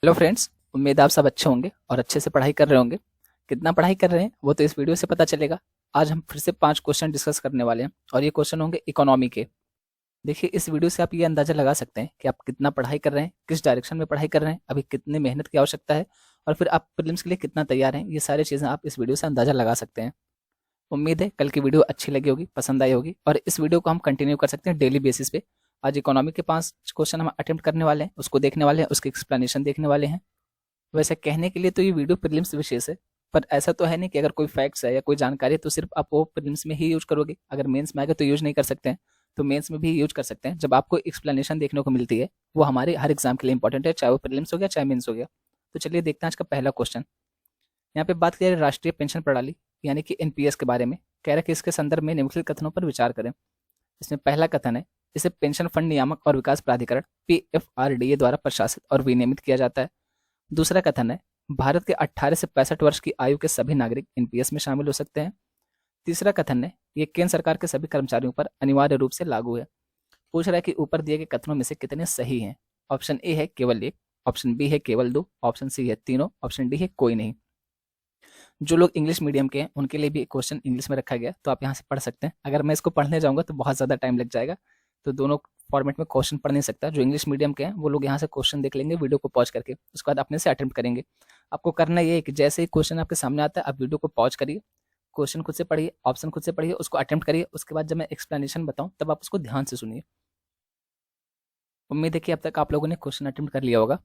Hello friends. उम्मीद है आप सब अच्छे होंगे और अच्छे से पढ़ाई कर रहे होंगे। कितना पढ़ाई कर रहे हैं वो तो इस वीडियो से पता चलेगा। आज हम फिर से 5 क्वेश्चन डिस्कस करने वाले हैं और ये क्वेश्चन होंगे इकोनॉमी के। देखिए, इस वीडियो से आप ये अंदाजा लगा सकते हैं कि आप कितना पढ़ाई कर रहे हैं, किस डायरेक्शन में पढ़ाई कर रहे हैं, अभी कितनी मेहनत की आवश्यकता है और फिर आप प्रीलिम्स के लिए कितना तैयार हैं। ये सारी चीज़ें आप इस वीडियो से अंदाजा लगा सकते हैं। उम्मीद है कल की वीडियो अच्छी लगी होगी, पसंद आई होगी और इस वीडियो को हम कंटिन्यू कर सकते हैं डेली बेसिस पे। आज इकोनॉमी के 5 क्वेश्चन हम अटेम्प्ट करने वाले हैं, उसको देखने वाले हैं, उसकी एक्सप्लेनेशन देखने वाले हैं। वैसे कहने के लिए तो ये वीडियो प्रीलिम्स विशेष है, पर ऐसा तो है नहीं कि अगर कोई फैक्ट्स है या कोई जानकारी है तो सिर्फ आप वो प्रीलिम्स में ही यूज करोगे। अगर मेंस में आएगा तो यूज नहीं कर सकते हैं, तो मेंस में भी यूज कर सकते हैं। जब आपको एक्सप्लेनेशन देखने को मिलती है, वो हमारे हर एग्जाम के लिए इंपॉर्टेंट है, चाहे वो प्रीलिम्स हो गया चाहे मेंस हो गया। तो चलिए देखते हैं आज का पहला क्वेश्चन। यहाँ पे बात करें राष्ट्रीय पेंशन प्रणाली यानी कि एनपीएस के बारे में। कह रहा है कि इसके संदर्भ में निम्नलिखित कथनों पर विचार करें। इसमें पहला कथन है, इसे पेंशन फंड नियामक और विकास प्राधिकरण पीएफआरडीए द्वारा प्रशासित और विनियमित किया जाता है। दूसरा कथन है, भारत के 18 से 65 वर्ष की आयु के सभी नागरिक एनपीएस में शामिल हो सकते हैं। तीसरा कथन है, ये केंद्र सरकार के सभी कर्मचारियों पर अनिवार्य रूप से लागू है। पूछ रहा है कि ऊपर दिए गए कथनों में से कितने सही हैं। ऑप्शन ए है केवल एक, ऑप्शन बी है केवल दो, ऑप्शन सी है तीनों, ऑप्शन डी है कोई नहीं। जो लोग इंग्लिश मीडियम के हैं उनके लिए भी क्वेश्चन इंग्लिश में रखा गया, तो आप यहाँ से पढ़ सकते हैं। अगर मैं इसको पढ़ने जाऊंगा तो बहुत ज़्यादा टाइम लग जाएगा, तो दोनों फॉर्मेट में क्वेश्चन पढ़ नहीं सकता। जो इंग्लिश मीडियम के हैं वो लोग यहाँ से क्वेश्चन देख लेंगे वीडियो को पॉज करके, उसके बाद अपने से अटेम्प्ट करेंगे। आपको करना ये है कि जैसे ही क्वेश्चन आपके सामने आता है आप वीडियो को पॉज करिए, क्वेश्चन खुद से पढ़िए, ऑप्शन खुद से पढ़िए, उसको अटेम्प्ट करिए। उसके बाद जब मैं एक्सप्लेनेशन बताऊँ तब आप उसको ध्यान से सुनिए। उम्मीद है कि अब तक आप लोगों ने क्वेश्चन अटेम्प्ट कर लिया होगा।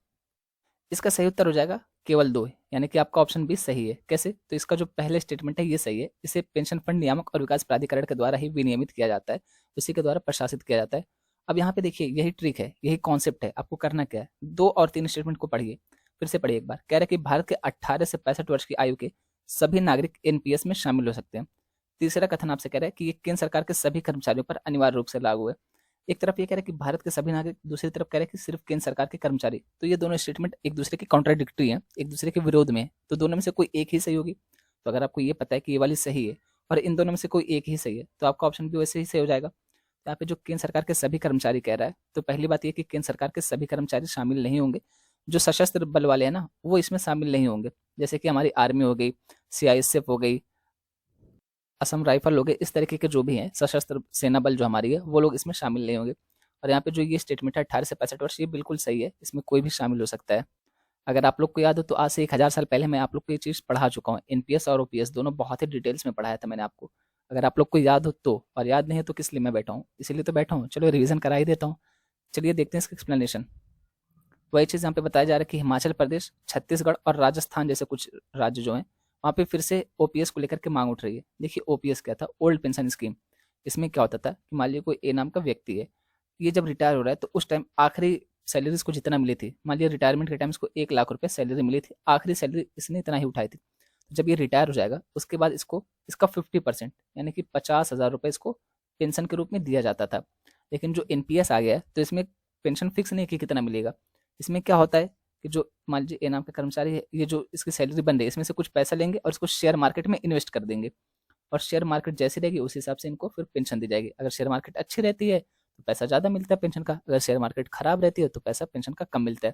इसका सही उत्तर हो जाएगा केवल दो, यानी कि आपका ऑप्शन बी सही है। कैसे? तो इसका जो पहले स्टेटमेंट है ये सही है, इसे पेंशन फंड नियामक और विकास प्राधिकरण के द्वारा ही विनियमित किया जाता है, उसी के द्वारा प्रशासित किया जाता है। अब यहाँ पे देखिए, यही ट्रिक है, यही कॉन्सेप्ट है। आपको करना क्या है, 2 और 3 स्टेटमेंट को पढ़िए, फिर से पढ़िए एक बार। कह रहे कि भारत के 18 से 65 वर्ष की आयु के सभी नागरिक एनपीएस में शामिल हो सकते हैं। तीसरा कथन आपसे कह रहा है कि ये केंद्र सरकार के सभी कर्मचारियों पर अनिवार्य रूप से लागू है। एक तरफ ये कह रहा है कि भारत के सभी नागरिक, दूसरी तरफ कह रहा है कि सिर्फ केंद्र सरकार के कर्मचारी। तो ये दोनों स्टेटमेंट एक दूसरे की कॉन्ट्राडिक्टरी हैं, एक दूसरे के विरोध में है, तो दोनों में से कोई एक ही सही होगी। तो अगर आपको ये पता है कि ये वाली सही है और इन दोनों में से कोई एक ही सही है, तो आपका ऑप्शन भी वैसे ही सही हो जाएगा। तो यहाँ पे जो केंद्र सरकार के सभी कर्मचारी कह रहा है, तो पहली बात ये कि केंद्र सरकार के सभी कर्मचारी शामिल नहीं होंगे। जो सशस्त्र बल वाले हैं ना, वो इसमें शामिल नहीं होंगे। जैसे कि हमारी आर्मी हो गई, सीआईएसएफ हो गई, असम राइफल हो गए, इस तरीके के जो भी हैं सशस्त्र सेना बल जो हमारी है, वो लोग इसमें शामिल नहीं होंगे। और यहाँ पे जो ये स्टेटमेंट है 18 से 65 वर्ष, ये बिल्कुल सही है, इसमें कोई भी शामिल हो सकता है। अगर आप लोग को याद हो तो आज से 1000 साल पहले मैं आप लोग को ये चीज़ पढ़ा चुका हूँ। एनपीएस और ओपीएस दोनों बहुत ही डिटेल्स में पढ़ाया था मैंने आपको। अगर आप लोग को याद हो तो, और याद नहीं है तो किस लिए मैं बैठा हूँ, इसीलिए तो बैठा हूँ। चलो रिवीजन करा ही देता हूँ। चलिए देखते हैं इसका एक्सप्लेनेशन। वही चीज़ यहाँ पे बताया जा रहा है कि हिमाचल प्रदेश, छत्तीसगढ़ और राजस्थान जैसे कुछ राज्य जो हैं, वहाँ पे फिर से ओपीएस को लेकर के मांग उठ रही है। देखिए, ओपीएस क्या था, ओल्ड पेंशन स्कीम। इसमें क्या होता था कि मान लीजिए कोई ए नाम का व्यक्ति है, ये जब रिटायर हो रहा है तो उस टाइम आखिरी सैलरी इसको जितना मिली थी, मान लीजिए रिटायरमेंट के टाइम इसको 1 लाख रुपए सैलरी मिली थी, आखिरी सैलरी इसने इतना ही उठाई थी। तो जब ये रिटायर हो जाएगा उसके बाद इसको इसका 50% यानी कि 50,000 रुपये इसको पेंशन के रूप में दिया जाता था। लेकिन जो एनपीएस आ गया है तो इसमें पेंशन फिक्स नहीं कि कितना मिलेगा। इसमें क्या होता है कि जो मान लीजिए ए नाम का कर्मचारी है, ये जो इसकी सैलरी बन रही है, इसमें से कुछ पैसा लेंगे और इसको शेयर मार्केट में इन्वेस्ट कर देंगे। और शेयर मार्केट जैसी रहेगी उस हिसाब से इनको फिर पेंशन दी जाएगी। अगर शेयर मार्केट अच्छी रहती है तो पैसा ज़्यादा मिलता है पेंशन का, अगर शेयर मार्केट खराब रहती है तो पैसा पेंशन का कम मिलता है।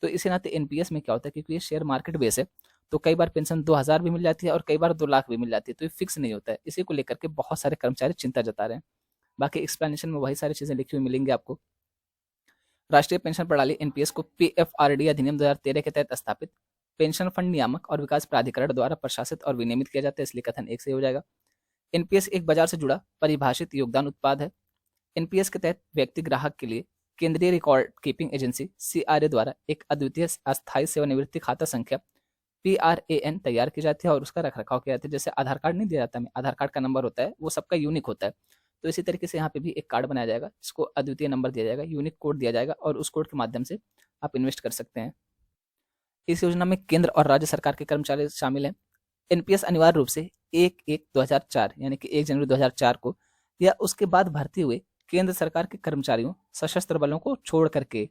तो इसी नाते एनपीएस में क्या होता है, क्योंकि ये शेयर मार्केट बेस है, तो कई बार पेंशन 2000 भी मिल जाती है और कई बार 2 लाख भी मिल जाती है, तो ये फिक्स नहीं होता है। इसी को लेकर के बहुत सारे कर्मचारी चिंता जता रहे हैं। बाकी एक्सप्लेनेशन में वही सारी चीज़ें लिखी हुई मिलेंगी आपको। राष्ट्रीय पेंशन प्रणाली एनपीएस को पीएफआरडी अधिनियम 2013 के तहत स्थापित पेंशन फंड नियामक और विकास प्राधिकरण द्वारा प्रशासित और विनियमित किया जाता है, इसलिए कथन एक सही हो जाएगा। एनपीएस एक बाजार से जुड़ा परिभाषित योगदान उत्पाद है। एनपीएस के तहत व्यक्ति ग्राहक के लिए केंद्रीय रिकॉर्ड कीपिंग एजेंसी सीआरए द्वारा एक अद्वितीय अस्थायी सेवानिवृत्ति खाता संख्या पीआरएएन तैयार की जाती है और उसका रखरखाव किया जाता है। जैसे आधार कार्ड नहीं दिया जाता हमें, आधार कार्ड का नंबर होता है, वो सबका यूनिक होता है। तो इसी तरीके से यहाँ पे भी एक कार्ड बनाया जाएगा जिसको अद्वितीय नंबर दिया जाएगा, यूनिक कोड दिया जाएगा और उस कोड के माध्यम से आप इन्वेस्ट कर सकते हैं। इस योजना में केंद्र और राज्य सरकार के कर्मचारी शामिल हैं। एनपीएस अनिवार्य रूप से 1/1/2004 यानी कि 1 जनवरी 2004 को या उसके बाद भर्ती हुए केंद्र सरकार के कर्मचारियों, सशस्त्र बलों को छोड़ करके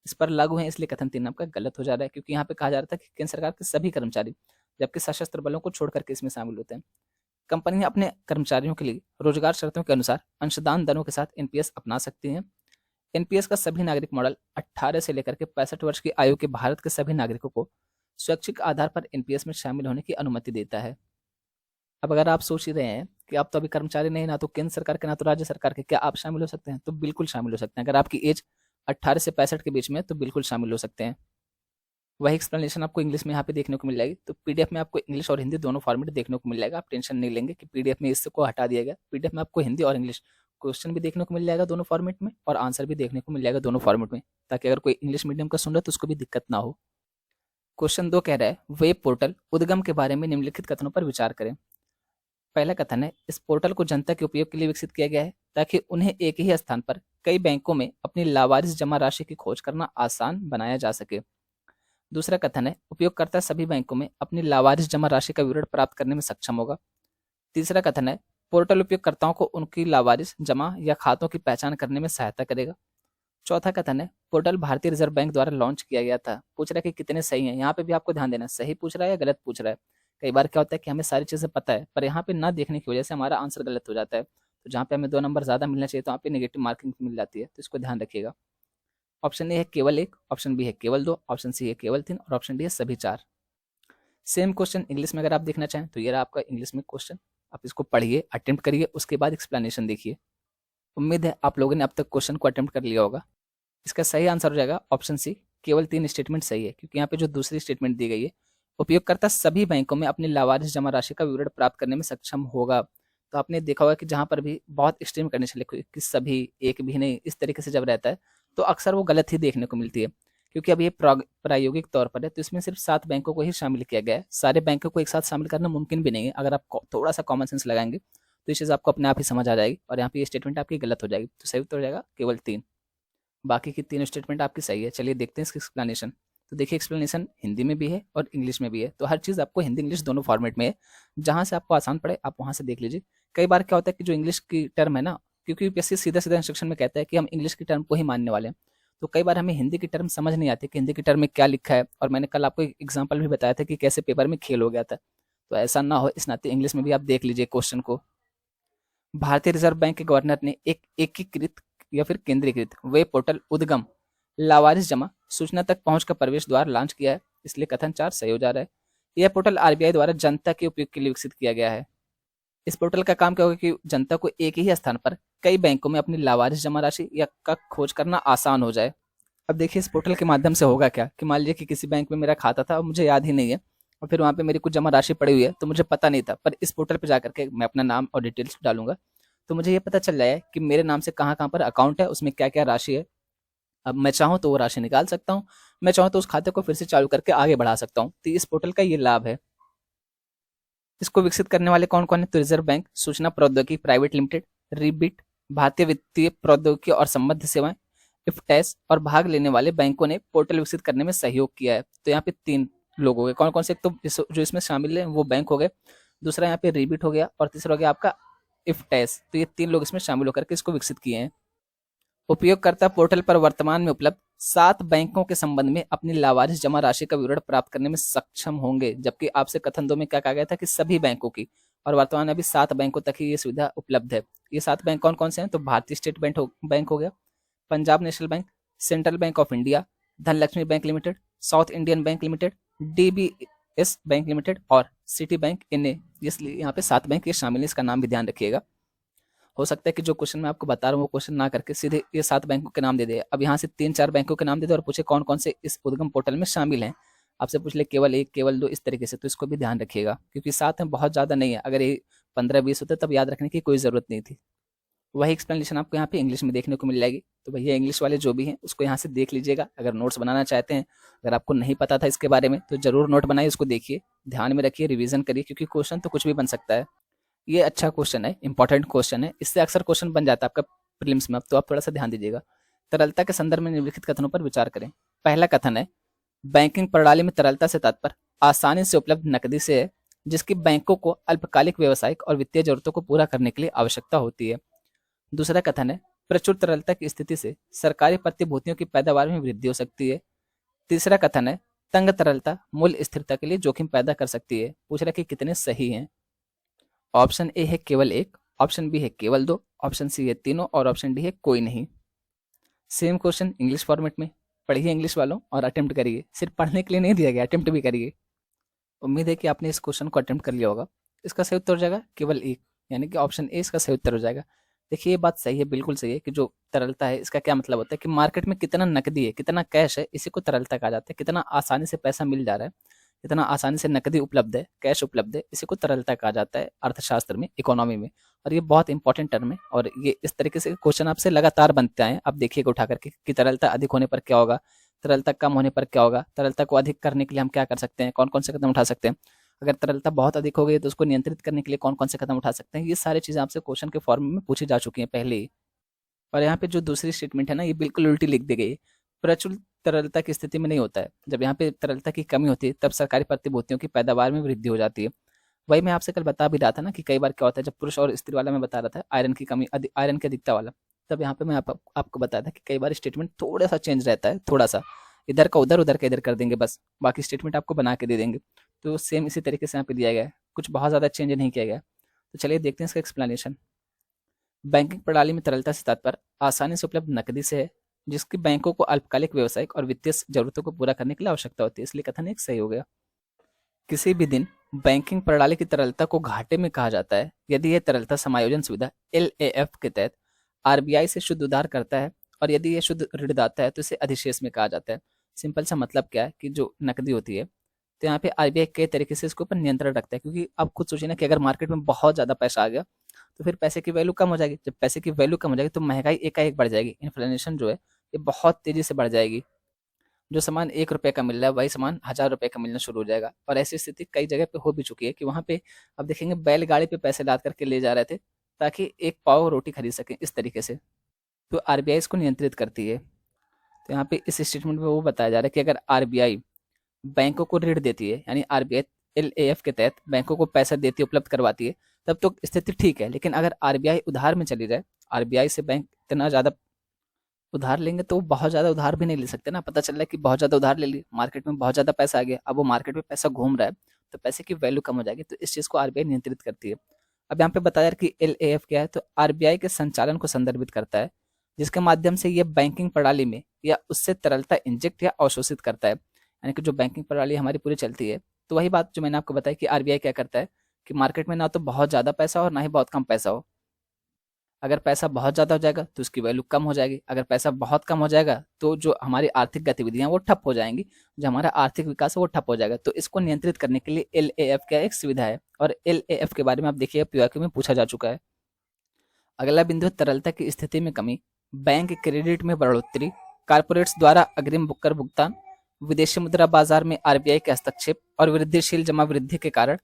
इस पर लागू है, इसलिए कथन 3 आपका गलत हो जा रहा है, क्योंकि यहाँ पे कहा जा रहा था कि केंद्र सरकार के सभी कर्मचारी, जबकि सशस्त्र बलों को छोड़ करके इसमें शामिल होते हैं। कंपनियां अपने कर्मचारियों के लिए रोजगार शर्तों के अनुसार अंशदान दरों के साथ एनपीएस अपना सकती हैं। एनपीएस का सभी नागरिक मॉडल 18 से लेकर के 65 वर्ष की आयु के भारत के सभी नागरिकों को स्वैच्छिक आधार पर एनपीएस में शामिल होने की अनुमति देता है। अब अगर आप सोच ही रहे हैं कि आप तो अभी कर्मचारी नहीं, ना तो केंद्र सरकार के ना तो राज्य सरकार के, क्या आप शामिल हो सकते हैं? तो बिल्कुल शामिल हो सकते हैं। अगर आपकी एज 18 से 65 के बीच में है तो बिल्कुल शामिल हो सकते हैं। वही एक्सप्लेनेशन आपको इंग्लिश में यहाँ पे देखने को मिल जाएगी। तो पीडीएफ में आपको इंग्लिश और हिंदी दोनों फॉर्मेट देखने को मिल जाएगा। आप टेंशन नहीं लेंगे कि पीडीएफ में इसको हटा दिया गया। पीडीएफ में आपको हिंदी और इंग्लिश क्वेश्चन भी देखने को मिल जाएगा दोनों फॉर्मेट में, और आंसर भी देखने को मिल जाएगा दोनों फॉर्मेट में, ताकि अगर कोई इंग्लिश मीडियम का सुन रहा है तो उसको भी दिक्कत ना हो। क्वेश्चन 2 कह रहा है वेब पोर्टल उद्गम के बारे में निम्नलिखित कथनों पर विचार करें। पहला कथन है इस पोर्टल को जनता के उपयोग के लिए विकसित किया गया है ताकि उन्हें एक ही स्थान पर कई बैंकों में अपनी लावारिस जमा राशि की खोज करना आसान बनाया जा सके। दूसरा कथन है उपयोगकर्ता सभी बैंकों में अपनी लावारिस जमा राशि का विवरण प्राप्त करने में सक्षम होगा। तीसरा कथन है पोर्टल उपयोगकर्ताओं को उनकी लावारिस जमा या खातों की पहचान करने में सहायता करेगा। चौथा कथन है पोर्टल भारतीय रिजर्व बैंक द्वारा लॉन्च किया गया था। पूछ रहा है कि कितने सही हैं। यहाँ पे भी आपको ध्यान देना, सही पूछ रहा है या गलत पूछ रहा है। कई बार क्या होता है कि हमें सारी चीजें पता है, पर यहाँ पे ना देखने की वजह से हमारा आंसर गलत हो जाता है। तो जहाँ पे हमें 2 नंबर ज्यादा मिलना चाहिए तो यहाँ पे नेगेटिव मार्किंग मिल जाती है, तो इसको ध्यान रखिएगा। ऑप्शन ए है केवल 1, ऑप्शन बी है केवल 2, ऑप्शन सी है केवल 3 और ऑप्शन डी है सभी 4। सेम क्वेश्चन इंग्लिश में अगर आप देखना चाहें तो ये रहा आपका इंग्लिश में क्वेश्चन। आप इसको पढ़िए, अटेम्प्ट करिए, उसके बाद एक्सप्लेनेशन देखिए। उम्मीद है आप लोगों ने अब तक क्वेश्चन को अटेम्प्ट कर लिया होगा। इसका सही आंसर हो जाएगा ऑप्शन सी, केवल 3 स्टेटमेंट सही है, क्योंकि यहाँ पे जो दूसरी स्टेटमेंट दी गई है उपयोगकर्ता सभी बैंकों में अपनी लावारिस जमा राशि का विवरण प्राप्त करने में सक्षम होगा। तो आपने देखा होगा कि जहां पर भी बहुत एक्सट्रीम कंडीशन लिखी कि सभी, एक भी नहीं, इस तरीके से जब रहता है तो अक्सर वो गलत ही देखने को मिलती है। क्योंकि अब ये प्रायोगिक तौर पर है तो इसमें सिर्फ 7 बैंकों को ही शामिल किया गया है। सारे बैंकों को एक साथ शामिल करना मुमकिन भी नहीं है। अगर आप थोड़ा सा कॉमन सेंस लगाएंगे तो ये चीज़ आपको अपने आप ही समझ आ जाएगी, और यहाँ पे ये स्टेटमेंट आपकी गलत हो जाएगी। तो सही उत्तर हो जाएगा केवल 3। बाकी की 3 स्टेटमेंट आपकी सही है। चलिए देखते हैं इसकी एक्सप्लेनेशन। तो देखिए एक्सप्लेनेशन हिंदी में भी है और इंग्लिश में भी है, तो हर चीज़ आपको हिंदी इंग्लिश दोनों फॉर्मेट में है। जहाँ से आपको आसान पड़े आप वहाँ से देख लीजिए। कई बार क्या होता है कि जो इंग्लिश की टर्म है ना, क्योंकि यूपीएससी सीधा सीधा इंस्ट्रक्शन में कहता है कि हम इंग्लिश की टर्म को ही मानने वाले हैं, तो कई बार हमें हिंदी की टर्म समझ नहीं आती कि हिंदी की टर्म में क्या लिखा है। और मैंने कल आपको एक एग्जाम्पल भी बताया था कि कैसे पेपर में खेल हो गया था। तो ऐसा ना हो, इस नाते इंग्लिश में भी आप देख लीजिए क्वेश्चन को। भारतीय रिजर्व बैंक के गवर्नर ने एक एकीकृत या फिर केंद्रीकृत वेब पोर्टल उद्गम लावारिस जमा सूचना तक पहुंच का प्रवेश द्वार लॉन्च किया है, इसलिए कथन 4 सही हो जा रहा है। यह पोर्टल आरबीआई द्वारा जनता के उपयोग के लिए विकसित किया गया है। इस पोर्टल का काम क्या होगा कि जनता को एक ही स्थान पर कई बैंकों में अपनी लावारिस जमा राशि या का खोज करना आसान हो जाए। अब देखिए इस पोर्टल के माध्यम से होगा क्या कि मान लीजिए कि किसी बैंक में मेरा खाता था और मुझे याद ही नहीं है, और फिर वहाँ पे मेरी कुछ जमा राशि पड़ी हुई है तो मुझे पता नहीं था, पर इस पोर्टल पे जाकर के मैं अपना नाम और डिटेल्स डालूंगा तो मुझे ये पता चल जाए कि मेरे नाम से कहाँ कहाँ पर अकाउंट है, उसमें क्या क्या राशि है। अब मैं चाहूँ तो वो राशि निकाल सकता हूँ, मैं चाहूँ तो उस खाते को फिर से चालू करके आगे बढ़ा सकता हूँ। तो इस पोर्टल का ये लाभ है। इसको विकसित करने वाले कौन कौन है? तो रिजर्व बैंक सूचना प्रौद्योगिकी प्राइवेट लिमिटेड, रिबिट, भारतीय वित्तीय प्रौद्योगिकी और संबद्ध सेवाएं, इफ्टेस, और भाग लेने वाले बैंकों ने पोर्टल विकसित करने में सहयोग किया है। तो यहाँ पे 3 लोग हो गए। कौन कौन से? एक तो जो इसमें शामिल है वो बैंक हो गए, दूसरा यहाँ पे रिबिट हो गया, और तीसरा हो गया आपका इफ्टेस। तो ये 3 लोग इसमें शामिल होकर के इसको विकसित किए हैं। उपयोगकर्ता पोर्टल पर वर्तमान में उपलब्ध 7 बैंकों के संबंध में अपनी लावारिस जमा राशि का विवरण प्राप्त करने में सक्षम होंगे, जबकि आपसे कथन 2 में क्या कहा गया था कि सभी बैंकों की, और वर्तमान में अभी 7 बैंकों तक ही ये सुविधा उपलब्ध है। ये 7 बैंक कौन कौन से हैं? तो भारतीय स्टेट बैंक हो गया, Punjab national bank, central bank of India, Dhanlaxmi bank limited, south Indian bank limited, DBS bank limited और सिटी बैंक एनए। इसलिए यहाँ पे 7 बैंक ये शामिल है, इसका नाम भी ध्यान रखिएगा। हो सकता है कि जो क्वेश्चन मैं आपको बता रहा हूँ वो क्वेश्चन ना करके सीधे ये 7 बैंकों के नाम दे दे। अब यहाँ से 3-4 बैंकों के नाम दे दे और पूछे कौन कौन से इस उद्गम पोर्टल में शामिल हैं। आपसे पूछ ले केवल 1, केवल 2, इस तरीके से, तो इसको भी ध्यान रखिएगा क्योंकि 7 में बहुत ज़्यादा नहीं है। अगर ये 15-20 होते तब याद रखने की कोई ज़रूरत नहीं थी। वही एक्सप्लेनेशन आपको यहाँ पे इंग्लिश में देखने को मिल जाएगी। तो भैया इंग्लिश वाले जो भी हैं उसको यहाँ से देख लीजिएगा। अगर नोट्स बनाना चाहते हैं, अगर आपको नहीं पता था इसके बारे में तो जरूर नोट बनाइए, उसको देखिए, ध्यान में रखिए, रिवीजन करिए, क्योंकि क्वेश्चन तो कुछ भी बन सकता है। ये अच्छा क्वेश्चन है, इंपॉर्टेंट क्वेश्चन है, इससे अक्सर क्वेश्चन बन जाता है आपका प्रीलिम्स में। अब तो आप थोड़ा सा ध्यान दीजिएगा। तरलता के संदर्भ में निम्नलिखित कथनों पर विचार करें। पहला कथन है बैंकिंग प्रणाली में तरलता से तात्पर्य आसानी से उपलब्ध नकदी से है, जिसकी बैंकों को अल्पकालिक व्यावसायिक और वित्तीय जरूरतों को पूरा करने के लिए आवश्यकता होती है। दूसरा कथन है प्रचुर तरलता की स्थिति से सरकारी प्रतिभूतियों की पैदावार में वृद्धि हो सकती है। तीसरा कथन है तंग तरलता मूल्य स्थिरता के लिए जोखिम पैदा कर सकती है। पूछ रहा कि कितने सही हैं? ऑप्शन ए है केवल 1, ऑप्शन बी है केवल 2, ऑप्शन सी है तीनों और ऑप्शन डी है कोई नहीं। सेम क्वेश्चन इंग्लिश फॉर्मेट में, पढ़िए इंग्लिश वालों और अटेम्प्ट करिए, सिर्फ पढ़ने के लिए नहीं दिया गया, अटेम्प्ट भी करिए। उम्मीद है कि आपने इस क्वेश्चन को अटेम्प्ट कर लिया होगा। इसका सही उत्तर हो जाएगा केवल एक, यानी कि ऑप्शन ए इसका सही उत्तर हो जाएगा। देखिए ये बात सही है, बिल्कुल सही है कि जो तरलता है इसका क्या मतलब होता है कि मार्केट में कितना नकदी है, कितना कैश है, इसी को तरलता कहा जाता है। कितना आसानी से पैसा मिल जा रहा है, कितना आसानी से नकदी उपलब्ध है, कैश उपलब्ध है, इसी को तरलता कहा जाता है अर्थशास्त्र में, इकोनॉमी में। और ये बहुत इंपॉर्टेंट टर्म है और ये इस तरीके से क्वेश्चन आपसे लगातार बनते हैं। आप देखिएगा उठा करके कि तरलता अधिक होने पर क्या होगा, तरलता कम होने पर क्या होगा, तरलता को अधिक करने के लिए हम क्या कर सकते हैं, कौन कौन से कदम उठा सकते हैं, अगर तरलता बहुत अधिक हो गई तो उसको नियंत्रित करने के लिए कौन कौन से कदम उठा सकते हैं। ये सारी चीज़ें आपसे क्वेश्चन के फॉर्म में पूछी जा चुकी हैं पहले ही। और यहाँ पे जो दूसरी स्टेटमेंट है ना, ये बिल्कुल उल्टी लिख दी गई है। प्रचुर तरलता की स्थिति में नहीं होता है, जब यहाँ पे तरलता की कमी होती है तब सरकारी प्रतिभूतियों की पैदावार में वृद्धि हो जाती है। वही मैं आपसे कल बता भी रहा था ना कि कई बार क्या होता है, जब पुरुष और स्त्री वाला मैं बता रहा था, आयरन की कमी, आयरन की अधिकता वाला, तब यहाँ पे मैं आपको बताया था कि कई बार स्टेटमेंट थोड़ा सा चेंज रहता है, थोड़ा सा इधर का उधर, उधर का इधर कर देंगे, बस बाकी स्टेटमेंट आपको बना के दे देंगे। तो सेम इसी तरीके से यहाँ पे दिया गया है, कुछ बहुत ज़्यादा चेंज नहीं किया गया। तो चलिए देखते हैं इसका एक्सप्लेनेशन। बैंकिंग प्रणाली में तरलता से तात्पर्य आसानी से उपलब्ध नकदी से है, जिसकी बैंकों को अल्पकालिक व्यावसायिक और वित्तीय जरूरतों को पूरा करने के लिए आवश्यकता होती है, इसलिए कथन एक सही हो गया। किसी भी दिन बैंकिंग प्रणाली की तरलता को घाटे में कहा जाता है यदि यह तरलता समायोजन सुविधा LAF के तहत RBI से शुद्ध उधार करता है, और यदि यह शुद्ध ऋणदाता है तो इसे अधिशेष में कहा जाता है। सिंपल सा मतलब क्या है कि जो नकदी होती है, तो यहाँ पे RBI कई तरीके से इसके ऊपर नियंत्रण रखता है, क्योंकि आप खुद सोचिए ना कि अगर मार्केट में बहुत ज़्यादा पैसा आ गया तो फिर पैसे की वैल्यू कम हो जाएगी। जब पैसे की वैल्यू कम हो जाएगी तो महंगाई एकाएक बढ़ जाएगी, इन्फ्लेशन जो है ये बहुत तेजी से बढ़ जाएगी। जो सामान 1 रुपए का मिल रहा है वही सामान 1000 रुपए का मिलना शुरू हो जाएगा। और ऐसी स्थिति कई जगह पे हो भी चुकी है कि वहाँ पे आप देखेंगे बैलगाड़ी पे पैसे लाद करके ले जा रहे थे ताकि एक पाव रोटी खरीद सकें, इस तरीके से। तो RBI इसको नियंत्रित करती है। तो यहाँ पे इस स्टेटमेंट में वो बताया जा रहा है कि अगर RBI बैंकों को ऋण देती है, यानी RBI LAF के तहत बैंकों को पैसा देती है, उपलब्ध करवाती है, तब तो स्थिति ठीक है। लेकिन अगर RBI उधार में चली जाए, RBI से बैंक इतना ज़्यादा उधार लेंगे तो वो बहुत ज़्यादा उधार भी नहीं ले सकते ना। पता चल रहा है कि बहुत ज़्यादा उधार ले ली, मार्केट में बहुत ज़्यादा पैसा आ गया, अब वो मार्केट में पैसा घूम रहा है तो पैसे की वैल्यू कम हो जाएगी। तो इस चीज़ को RBI नियंत्रित करती है। अब यहाँ पे बताया कि LAF क्या है, तो RBI के संचालन को संदर्भित करता है, जिसके माध्यम से ये बैंकिंग प्रणाली में या उससे तरलता इंजेक्ट या अवशोषित करता है। यानी कि जो बैंकिंग प्रणाली हमारी पूरी चलती है, तो वही बात जो मैंने आपको बताई कि RBI क्या करता है कि मार्केट में ना तो बहुत ज़्यादा पैसा हो और ना ही बहुत कम पैसा हो। अगर पैसा बहुत ज़्यादा हो जाएगा तो उसकी वैल्यू कम हो जाएगी, अगर पैसा बहुत कम हो जाएगा तो जो हमारी आर्थिक गतिविधियां वो ठप हो जाएंगी, जो हमारा आर्थिक विकास है वो ठप हो जाएगा। तो इसको नियंत्रित करने के लिए LAF का एक सुविधा है, और LAF के बारे में आप देखिए PYQ में पूछा जा चुका है। अगला बिंदु है तरलता की स्थिति में कमी, बैंक क्रेडिट में बढ़ोतरी, कारपोरेट्स द्वारा अग्रिम कर भुगतान, विदेशी मुद्रा बाजार में RBI के हस्तक्षेप और वृद्धिशील जमा वृद्धि के कारण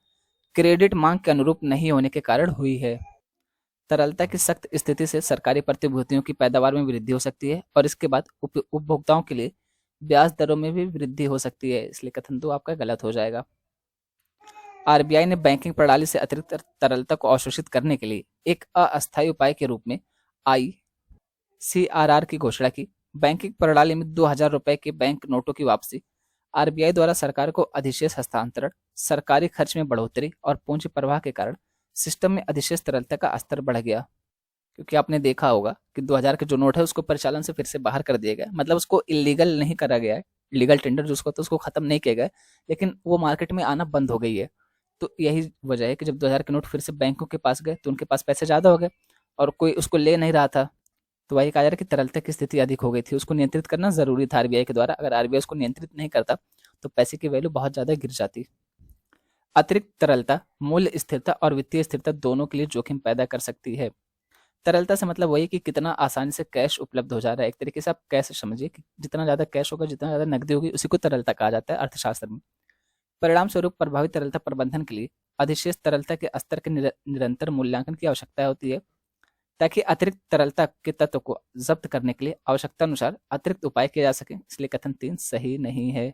क्रेडिट मांग के अनुरूप नहीं होने के कारण हुई है। तरलता की सख्त स्थिति से सरकारी प्रतिभूतियों की पैदावार में वृद्धि हो सकती है और इसके बाद उपभोक्ताओं के लिए ब्याज दरों में भी वृद्धि हो सकती है, इसलिए कथन तो आपका गलत हो जाएगा। RBI ने बैंकिंग प्रणाली से अतिरिक्त तरलता को अवशोषित करने के लिए एक अस्थायी उपाय के रूप में ICRR की घोषणा की। बैंकिंग प्रणाली में 2000 रुपए के बैंक नोटों की वापसी, RBI द्वारा सरकार को अधिशेष हस्तांतरण, सरकारी खर्च में बढ़ोतरी और पूंजी प्रवाह के कारण सिस्टम में अधिशेष तरलता का स्तर बढ़ गया। क्योंकि आपने देखा होगा कि 2000 के जो नोट है उसको परिचालन से फिर से बाहर कर दिया गया, मतलब उसको इलीगल नहीं करा गया है, लीगल टेंडर जो उसको तो उसको खत्म नहीं किया गया, लेकिन वो मार्केट में आना बंद हो गई है। तो यही वजह है कि जब 2000 के नोट फिर से बैंकों के पास गए तो उनके पास पैसे ज़्यादा हो गए और कोई उसको ले नहीं रहा था। तो वही कहा जा रहा है कि तरलता की स्थिति अधिक हो गई थी, उसको नियंत्रित करना जरूरी था RBI के द्वारा। अगर RBI उसको नियंत्रित नहीं करता तो पैसे की वैल्यू बहुत ज़्यादा गिर जाती। अतिरिक्त तरलता मूल्य स्थिरता और वित्तीय स्थिरता दोनों के लिए जोखिम पैदा कर सकती है। तरलता से मतलब वही कि कितना आसानी से कैश उपलब्ध हो जा रहा है। एक तरीके से आप कैश समझिए कि जितना ज़्यादा कैश होगा, जितना ज़्यादा नकदी होगी, उसी को तरलता कहा जाता है अर्थशास्त्र में। परिणाम स्वरूप प्रभावी तरलता प्रबंधन के लिए अधिशेष तरलता के स्तर के निरंतर मूल्यांकन की आवश्यकता होती है, ताकि अतिरिक्त तरलता के तत्व को जब्त करने के लिए आवश्यकता अनुसार अतिरिक्त उपाय किए जा सके, इसलिए कथन 3 सही नहीं है।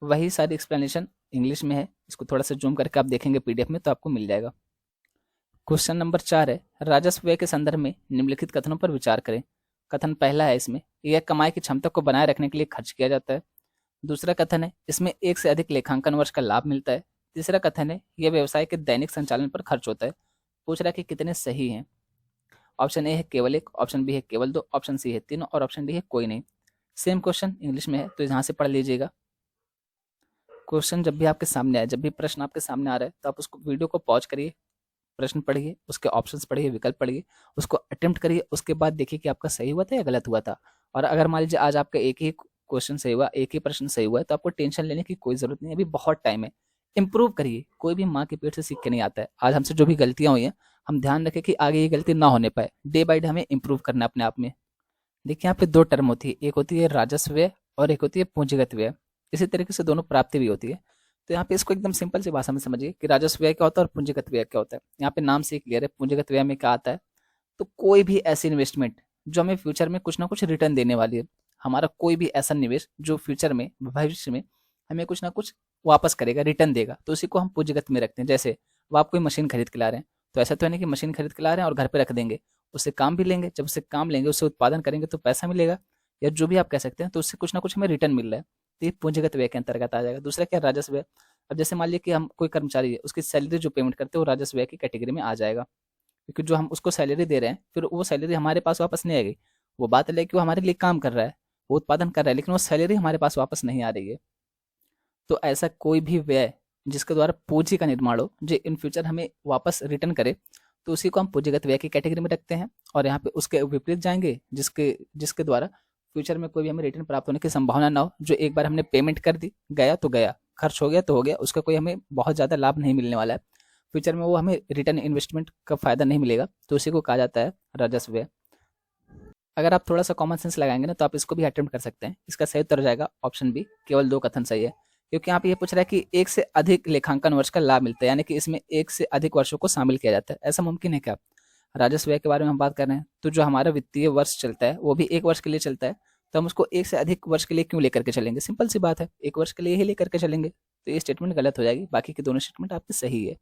वही सारी एक्सप्लेनेशन इंग्लिश में है, इसको थोड़ा सा जूम करके आप देखेंगे PDF में तो आपको मिल जाएगा। क्वेश्चन नंबर 4 है, राजस्व व्यय के संदर्भ में निम्नलिखित कथनों पर विचार करें। कथन पहला है, इसमें यह कमाई की क्षमता को बनाए रखने के लिए खर्च किया जाता है। दूसरा कथन है, इसमें एक से अधिक लेखांकन वर्ष का लाभ मिलता है। तीसरा कथन है, यह व्यवसाय के दैनिक संचालन पर खर्च होता है। पूछ रहा है कि कितने सही हैं। ऑप्शन ए है केवल एक, ऑप्शन बी है केवल दो, ऑप्शन सी है तीनों और ऑप्शन डी है कोई नहीं। सेम क्वेश्चन इंग्लिश में है तो यहाँ से पढ़ लीजिएगा। क्वेश्चन जब भी आपके सामने आए, जब भी प्रश्न आपके सामने आ रहा है तो आप उसको वीडियो को पॉज करिए, प्रश्न पढ़िए, उसके ऑप्शंस पढ़िए, विकल्प पढ़िए, उसको अटेम्प्ट करिए, उसके बाद देखिए कि आपका सही हुआ था या गलत हुआ था। और अगर मान लीजिए आज आपका एक ही क्वेश्चन सही हुआ, एक ही प्रश्न सही हुआ है, तो आपको टेंशन लेने की कोई जरूरत नहीं है, अभी बहुत टाइम है। इंप्रूव करिए, कोई भी माँ के पेट से सीख के नहीं आता है। आज हमसे जो भी गलतियां हुई हैं, हम ध्यान रखें कि आगे ये गलती ना होने पाए। डे बाय डे हमें इंप्रूव करना है अपने आप में। देखिए यहाँ पे दो टर्म होती है, एक होती है राजस्व व्यय और एक होती है पूंजीगत व्यय। इसी तरीके से दोनों प्राप्ति भी होती है। तो यहाँ पे इसको एकदम सिंपल सी भाषा में समझिए कि राजस्व व्यय क्या होता है और पूंजीगत व्यय क्या होता है। यहाँ पे नाम से ही क्लियर है, पूंजीगत व्यय में क्या आता है, तो कोई भी ऐसी इन्वेस्टमेंट जो हमें फ्यूचर में कुछ ना कुछ रिटर्न देने वाली है। हमारा कोई भी ऐसा निवेश जो फ्यूचर में, भविष्य में हमें कुछ ना कुछ वापस करेगा, रिटर्न देगा, तो उसी को हम पूंजीगत में रखते हैं। जैसे वो आप कोई मशीन खरीद के ला रहे हैं, तो ऐसा तो है नहीं कि मशीन खरीद के ला रहे हैं और घर पे रख देंगे, उससे काम भी लेंगे, जब उससे काम लेंगे, उससे उत्पादन करेंगे तो पैसा मिलेगा, या जो भी आप कह सकते हैं, तो उससे कुछ ना कुछ हमें रिटर्न मिल रहा है, तो ये पूंजीगत व्यय के अंतर्गत आ जाएगा। दूसरा क्या, राजस्व व्यय। अब जैसे मान लीजिए कि हम कोई कर्मचारी है, उसकी सैलरी जो पेमेंट करते हैं वो राजस्व व्यय की कैटेगरी में आ जाएगा, क्योंकि जो हम उसको सैलरी दे रहे हैं फिर वो सैलरी हमारे पास वापस नहीं आएगी। वो बात अलग है कि वो हमारे लिए काम कर रहा है, वो उत्पादन कर रहा है, लेकिन वो सैलरी हमारे पास वापस नहीं आ रही है। तो ऐसा कोई भी व्यय जिसके द्वारा पूंजी का निर्माण हो, जो इन फ्यूचर हमें वापस रिटर्न करे, तो उसी को हम पूंजीगत व्यय की कैटेगरी में रखते हैं। और यहाँ पे उसके विपरीत जाएंगे जिसके जिसके द्वारा फ्यूचर में कोई भी हमें रिटर्न प्राप्त होने की संभावना ना हो, जो एक बार हमने पेमेंट कर दी, गया तो गया, खर्च हो गया तो हो गया, उसका कोई हमें बहुत ज़्यादा लाभ नहीं मिलने वाला है, फ्यूचर में वो हमें रिटर्न इन्वेस्टमेंट का फायदा नहीं मिलेगा, तो उसी को कहा जाता है राजस्व व्यय। अगर आप थोड़ा सा कॉमन सेंस लगाएंगे ना, तो आप इसको भी अटेम्प्ट कर सकते हैं। इसका सही उत्तर हो जाएगा ऑप्शन बी, केवल दो कथन सही है, क्योंकि यहाँ पे ये पूछ रहा है कि एक से अधिक लेखांकन वर्ष का लाभ मिलता है, यानी कि इसमें एक से अधिक वर्षों को शामिल किया जाता है। ऐसा मुमकिन है क्या? राजस्व व्यय के बारे में हम बात कर रहे हैं, तो जो हमारा वित्तीय वर्ष चलता है वो भी एक वर्ष के लिए चलता है, तो हम उसको एक से अधिक वर्ष के लिए क्यों लेकर के चलेंगे? सिंपल सी बात है, एक वर्ष के लिए ही लेकर के चलेंगे, तो ये स्टेटमेंट गलत हो जाएगी, बाकी की दोनों स्टेटमेंट आपकी सही है।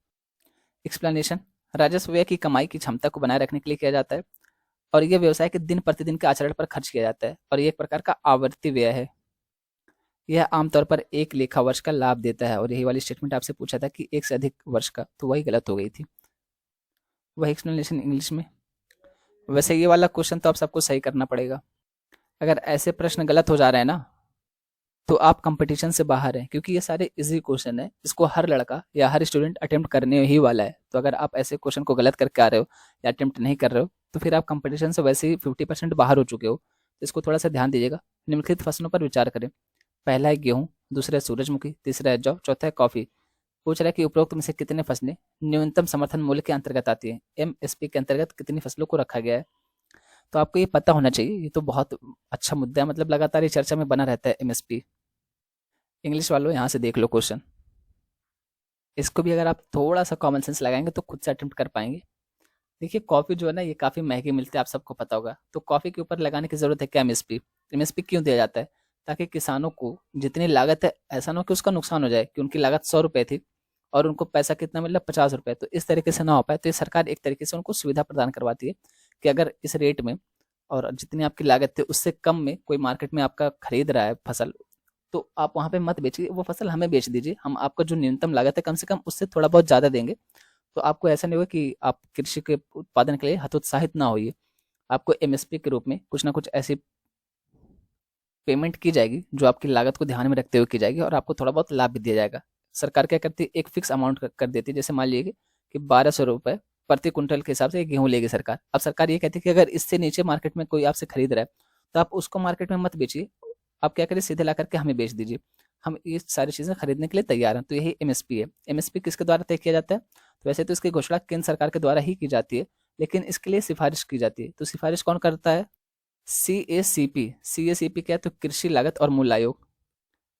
एक्सप्लेनेशन, राजस्व व्यय की कमाई की क्षमता को बनाए रखने के लिए किया जाता है, और यह व्यवसाय के दिन प्रतिदिन के आचरण पर खर्च किया जाता है, और ये एक प्रकार का आवर्ती व्यय है। यह आमतौर पर एक लेखा वर्ष का लाभ देता है, और यही वाली स्टेटमेंट आपसे पूछा था कि एक से अधिक वर्ष का, तो वही गलत हो गई थी। वही एक्सप्लेनेशन इंग्लिश में। वैसे ये वाला क्वेश्चन तो आप सबको सही करना पड़ेगा। अगर ऐसे प्रश्न गलत हो जा रहे हैं ना, तो आप कंपटीशन से बाहर हैं, क्योंकि ये सारे इजी क्वेश्चन है, इसको हर लड़का या हर स्टूडेंट अटेम्प्ट करने ही वाला है। तो अगर आप ऐसे क्वेश्चन को गलत करके आ रहे हो या अटेम्प्ट नहीं कर रहे हो, तो फिर आप कंपटीशन से वैसे ही 50% बाहर हो चुके हो। तो इसको थोड़ा सा ध्यान दीजिएगा। निम्नलिखित फसलों पर विचार करें। पहला है गेहूं, दूसरा है सूरजमुखी, तीसरा है जौ, चौथा है कॉफी। पूछ रहा है कि उपरोक्त में से कितने फसलें न्यूनतम समर्थन मूल्य के अंतर्गत आती है, एमएसपी के अंतर्गत कितनी फसलों को रखा गया है। तो आपको ये पता होना चाहिए, ये तो बहुत अच्छा मुद्दा है, मतलब लगातार ये चर्चा में बना रहता है एमएसपी। इंग्लिश वालों यहाँ से देख लो क्वेश्चन, इसको भी अगर आप थोड़ा सा कॉमन सेंस लगाएंगे तो खुद से अटेम्प्ट कर पाएंगे। देखिए कॉफ़ी जो है ना, ये काफ़ी महंगी मिलती है, आप सबको पता होगा, तो कॉफ़ी के ऊपर लगाने की ज़रूरत है क्या एमएसपी? एमएसपी क्यों दिया जाता है? ताकि किसानों को जितनी लागत है, ऐसा ना हो कि उसका नुकसान हो जाए, कि उनकी लागत 100 रुपये थी और उनको पैसा कितना मिल रहा है, 50 रुपये। तो इस तरीके से ना हो पाए, तो ये सरकार एक तरीके से उनको सुविधा प्रदान करवाती है कि अगर इस रेट में और जितनी आपकी लागत थी उससे कम में कोई मार्केट में आपका खरीद रहा है फसल, तो आप वहाँ पे मत बेचिए, वो फसल हमें बेच दीजिए, हम आपका जो न्यूनतम लागत है कम से कम उससे थोड़ा बहुत ज़्यादा देंगे। तो आपको ऐसा नहीं होगा कि आप कृषि के उत्पादन के लिए हतोत्साहित ना होइए। आपको एमएसपी के रूप में कुछ ना कुछ ऐसी पेमेंट की जाएगी जो आपकी लागत को ध्यान में रखते हुए की जाएगी, और आपको थोड़ा बहुत लाभ भी दिया जाएगा। सरकार क्या करती है, एक फिक्स अमाउंट कर देती है, जैसे मान लीजिए कि 1200 रुपये प्रति कुंटल के हिसाब से गेहूँ लेगी सरकार। अब सरकार ये कहती है कि अगर इससे नीचे मार्केट में कोई आपसे खरीद रहा है, तो आप उसको मार्केट में मत बेचिए, आप क्या करिए, सीधे ला करके हमें बेच दीजिए, हम ये सारी चीज़ें खरीदने के लिए तैयार हैं। तो यही एमएसपी है। एमएसपी किसके द्वारा तय किया जाता है? तो वैसे तो इसकी घोषणा केंद्र सरकार के द्वारा ही की जाती है, लेकिन इसके लिए सिफारिश की जाती है। तो सिफारिश कौन करता है? सीएसीपी। सीएसीपी क्या है? तो कृषि लागत और मूल्य आयोग।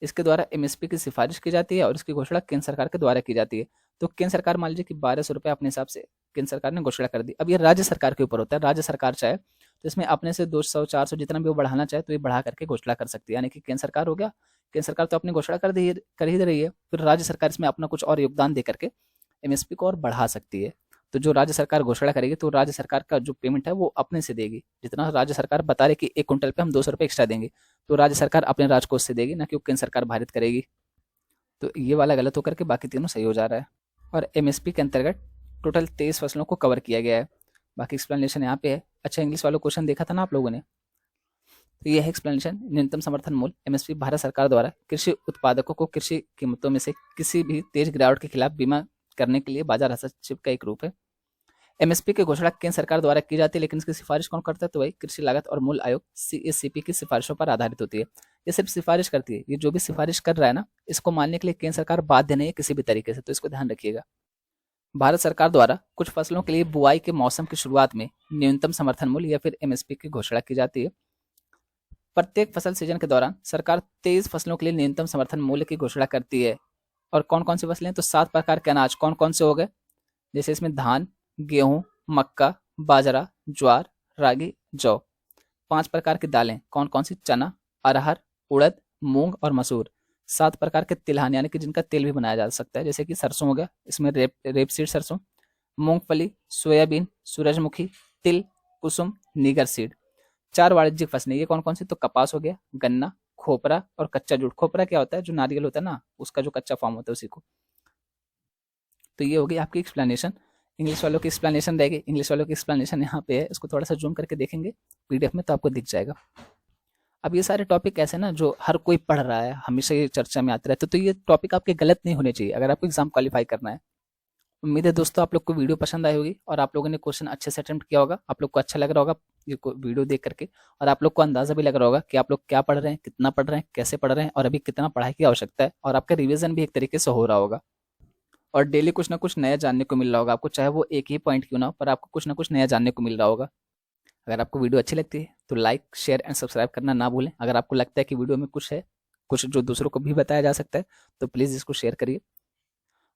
इसके द्वारा एमएसपी की सिफारिश की जाती है और इसकी घोषणा केंद्र सरकार के द्वारा की जाती है। तो केंद्र सरकार मान लीजिए कि 1200 रुपये अपने हिसाब से केंद्र सरकार ने घोषणा कर दी। अब ये राज्य सरकार के ऊपर होता है, राज्य सरकार चाहे तो इसमें अपने से 200 400 जितना भी वो बढ़ाना चाहे तो ये बढ़ा करके घोषणा कर सकती है। यानी कि केंद्र सरकार हो गया, केंद्र सरकार तो अपनी घोषणा कर ही रही है, फिर राज्य सरकार इसमें अपना कुछ और योगदान दे करके एमएसपी को और बढ़ा सकती है। तो जो राज्य सरकार घोषणा करेगी, तो राज्य सरकार का जो पेमेंट है वो अपने से देगी। जितना राज्य सरकार बता रही कि 1 कुंटल पे हम 200 रुपये एक्स्ट्रा देंगे, तो राज्य सरकार अपने राजकोष से देगी, ना कि केंद्र सरकार भारित करेगी। तो ये वाला गलत होकर के बाकी तीनों सही हो जा रहा है। और एमएसपी के अंतर्गत टोटल 23 फसलों को कवर किया गया है, बाकी एक्सप्लेनेशन यहाँ पे है। अच्छा, इंग्लिश वाला क्वेश्चन देखा था ना आप लोगों ने, तो ये है एक्सप्लेनेशन। न्यूनतम समर्थन मूल्य एमएसपी भारत सरकार द्वारा कृषि उत्पादकों को कृषि कीमतों में से किसी भी तेज गिरावट के खिलाफ बीमा करने के लिए बाजार हस्तक्षेप का एक रूप है। एमएसपी की घोषणा केंद्र सरकार द्वारा की जाती है, लेकिन इसकी सिफारिश कौन करता है? तो वही कृषि लागत और मूल्य आयोग सीएसीपी की सिफारिशों पर आधारित होती है। ये सिर्फ सिफारिश करती है, ये जो भी सिफारिश कर रहा है ना, इसको मानने के लिए केंद्र सरकार बाध्य नहीं है किसी भी तरीके से, तो इसको ध्यान रखिएगा। भारत सरकार द्वारा कुछ फसलों के लिए बुआई के मौसम की शुरुआत में न्यूनतम समर्थन मूल्य या फिर एमएसपी की घोषणा की जाती है। प्रत्येक फसल सीजन के दौरान सरकार 23 फसलों के लिए न्यूनतम समर्थन मूल्य की घोषणा करती है। और कौन कौन सी फसलें? तो 7 प्रकार के अनाज कौन कौन से हो गए? जैसे इसमें धान, गेहूं, मक्का, बाजरा, ज्वार, रागी, जौ। 5 प्रकार की दालें कौन कौन सी? चना, अरहर, उड़द, मूंग और मसूर। 7 प्रकार के तिलहन यानी कि जिनका तेल भी बनाया जा सकता है, जैसे कि सरसों हो गया, इसमें रेपसीड सरसों, मूंगफली, सोयाबीन, सूरजमुखी, तिल, कुसुम, नीगर सीड। 4 वाणिज्यिक फसलें ये कौन कौन सी? तो कपास हो गया, गन्ना, खोपरा और कच्चा जूट। खोपरा क्या होता है? जो नारियल होता है ना, उसका जो कच्चा फॉर्म होता है उसी को। तो ये होगी आपकी एक्सप्लेनेशन। इंग्लिश वालों की एक्सप्लेनेशन रहेगी। इंग्लिश वालों की एक्सप्लेनेशन यहाँ पे है, इसको थोड़ा सा जूम करके देखेंगे पीडीएफ में तो आपको दिख जाएगा। अब ये सारे टॉपिक ऐसे ना जो हर कोई पढ़ रहा है, हमेशा ये चर्चा में आते रहते, तो ये टॉपिक आपके गलत नहीं होने चाहिए अगर आपको एग्जाम क्वालिफाई करना है। उम्मीद है दोस्तों आप लोग को वीडियो पसंद आई होगी और आप लोगों ने क्वेश्चन अच्छे से अटेम्प्ट किया होगा, आप लोग को अच्छा लग रहा होगा ये वीडियो देख करके, और आप लोग को अंदाजा भी लग रहा होगा कि आप लोग क्या पढ़ रहे हैं, कितना पढ़ रहे हैं, कैसे पढ़ रहे हैं और अभी कितना पढ़ाई की आवश्यकता है, और आपका रिवीजन भी एक तरीके से हो रहा होगा और डेली कुछ ना कुछ नया जानने को मिल रहा होगा आपको, चाहे वो एक ही पॉइंट क्यों ना हो, पर आपको कुछ ना कुछ नया जानने को मिल रहा होगा। अगर आपको वीडियो अच्छी लगती है तो लाइक, शेयर एंड सब्सक्राइब करना ना भूलें। अगर आपको लगता है कि वीडियो में कुछ है, कुछ जो दूसरों को भी बताया जा सकता है, तो प्लीज़ इसको शेयर करिए।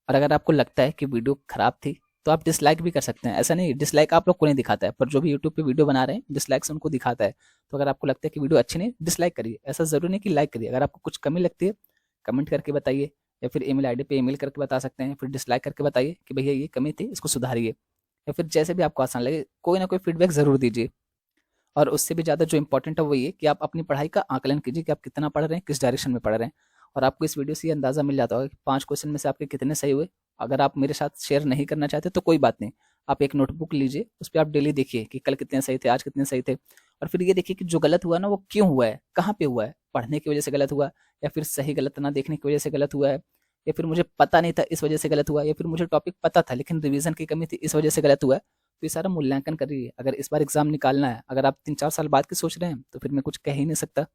और अगर आपको लगता है कि वीडियो खराब थी तो आप डिसलाइक भी कर सकते हैं। ऐसा नहीं, डिसलाइक आप लोग को नहीं दिखाता है, पर जो भी यूट्यूब पे वीडियो बना रहे हैं डिसलाइक्स उनको दिखाता है। तो अगर आपको लगता है कि वीडियो अच्छी नहीं, डिसलाइक करिए। ऐसा जरूरी नहीं कि लाइक करिए। अगर आपको कुछ कमी लगती है कमेंट करके बताइए, या फिर ईमेल आईडी पे ईमेल करके बता सकते हैं, फिर डिसलाइक करके बताइए कि भैया ये कमी थी, इसको सुधारिए, या फिर जैसे भी आपको आसान लगे कोई ना कोई फीडबैक जरूर दीजिए। और उससे भी ज़्यादा जो इंपॉर्टेंट है वो ये कि आप अपनी पढ़ाई का आकलन कीजिए कि आप कितना पढ़ रहे हैं, किस डायरेक्शन में पढ़ रहे हैं। और आपको इस वीडियो से ये अंदाज़ा मिल जाता होगा कि 5 क्वेश्चन में से आपके कितने सही हुए। अगर आप मेरे साथ शेयर नहीं करना चाहते तो कोई बात नहीं, आप एक नोटबुक लीजिए, उस पर आप डेली देखिए कि कल कितने सही थे, आज कितने सही थे, और फिर ये देखिए कि जो गलत हुआ ना वो क्यों हुआ है, कहाँ पे हुआ है, पढ़ने की वजह से गलत हुआ, या फिर सही गलत ना देखने की वजह से गलत हुआ है, या फिर मुझे पता नहीं था इस वजह से गलत हुआ, या फिर मुझे टॉपिक पता था लेकिन रिवीजन की कमी थी इस वजह से गलत हुआ है। तो ये सारा मूल्यांकन करिए। अगर इस बार एग्जाम निकालना है, अगर आप 3-4 साल बाद की सोच रहे हैं तो फिर मैं कुछ कह ही नहीं सकता।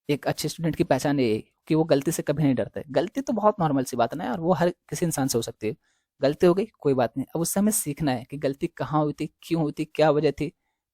एक अच्छे स्टूडेंट की पहचान ये है कि वो गलती से कभी नहीं डरता है। गलती तो बहुत नॉर्मल सी बात है ना यार, वो हर किसी इंसान से हो सकती है। गलती हो गई कोई बात नहीं, अब उससे हमें सीखना है कि गलती कहाँ हुई थी, क्यों हुई थी, क्या वजह थी।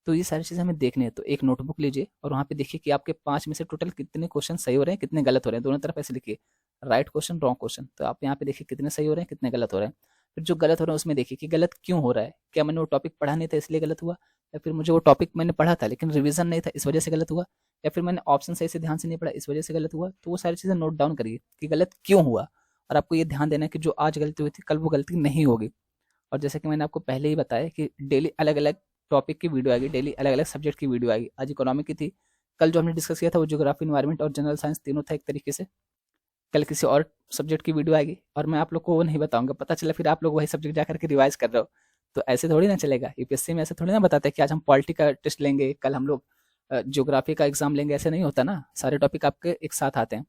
तो ये सारी चीज़ें हमें देखनी है। तो एक नोटबुक लीजिए और वहाँ पे देखिए कि आपके 5 में से टोटल कितने क्वेश्चन सही हो रहे हैं, कितने गलत हो रहे हैं, दोनों तरफ ऐसे लिखिए, राइट क्वेश्चन, रॉन्ग क्वेश्चन। तो आप यहाँ पे देखिए कितने सही हो रहे हैं, कितने गलत हो रहे हैं। फिर जो गलत हो रहा है उसमें देखिए कि गलत क्यों हो रहा है, क्या मैंने वो टॉपिक पढ़ा नहीं था इसलिए गलत हुआ, या फिर मुझे वो टॉपिक मैंने पढ़ा था लेकिन रिवीजन नहीं था इस वजह से गलत हुआ, या फिर मैंने ऑप्शन सही से ध्यान से नहीं पढ़ा इस वजह से गलत हुआ। तो वो सारी चीज़ें नोट डाउन करिए कि गलत क्यों हुआ, और आपको ये ध्यान देना है कि जो आज गलती हुई थी कल वो गलती नहीं होगी। और जैसे कि मैंने आपको पहले ही बताया कि डेली अलग अलग टॉपिक की वीडियो आएगी, डेली अलग अलग सब्जेक्ट की वीडियो आएगी। आज इकोनॉमी की थी, कल जो हमने डिस्कस किया था वो ज्योग्राफी, इन्वायरमेंट और जनरल साइंस तीनों था एक तरीके से। कल किसी और सब्जेक्ट की वीडियो आएगी और मैं आप लोग को वो नहीं बताऊंगा, पता चला फिर आप लोग वही सब्जेक्ट जा करके रिवाइज कर रहे हो। तो ऐसे थोड़ी ना चलेगा। यूपीएससी में ऐसे थोड़ी ना बताते हैं कि आज हम पॉलिटी का टेस्ट लेंगे, कल हम लोग ज्योग्राफी का एग्जाम लेंगे, ऐसे नहीं होता ना। सारे टॉपिक आपके एक साथ आते हैं।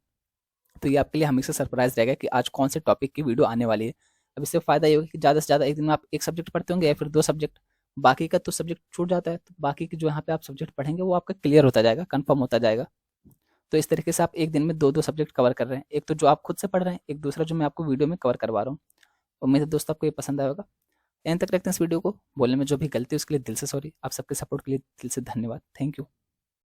तो ये आपके लिए हमेशा सरप्राइज रहेगा कि आज कौन से टॉपिक की वीडियो आने वाली है। अब इससे फायदा ये होगा कि ज़्यादा से ज़्यादा एक दिन में आप एक सब्जेक्ट पढ़ते होंगे या फिर 2 सब्जेक्ट, बाकी का तो सब्जेक्ट छूट जाता है। तो बाकी के जो यहाँ पे आप सब्जेक्ट पढ़ेंगे वो आपका क्लियर होता जाएगा, कंफर्म होता जाएगा। तो इस तरीके से आप एक दिन में 2-2 सब्जेक्ट कवर कर रहे हैं, एक तो जो आप खुद से पढ़ रहे हैं, एक दूसरा जो मैं आपको वीडियो में कवर करवा रहा हूँ। उम्मीद है दोस्तों आपको ये पसंद आया होगा। एंड तक रखते हैं इस वीडियो को। बोलने में जो भी गलती है उसके लिए दिल से सॉरी। आप सबके सपोर्ट के लिए दिल से धन्यवाद। Thank you.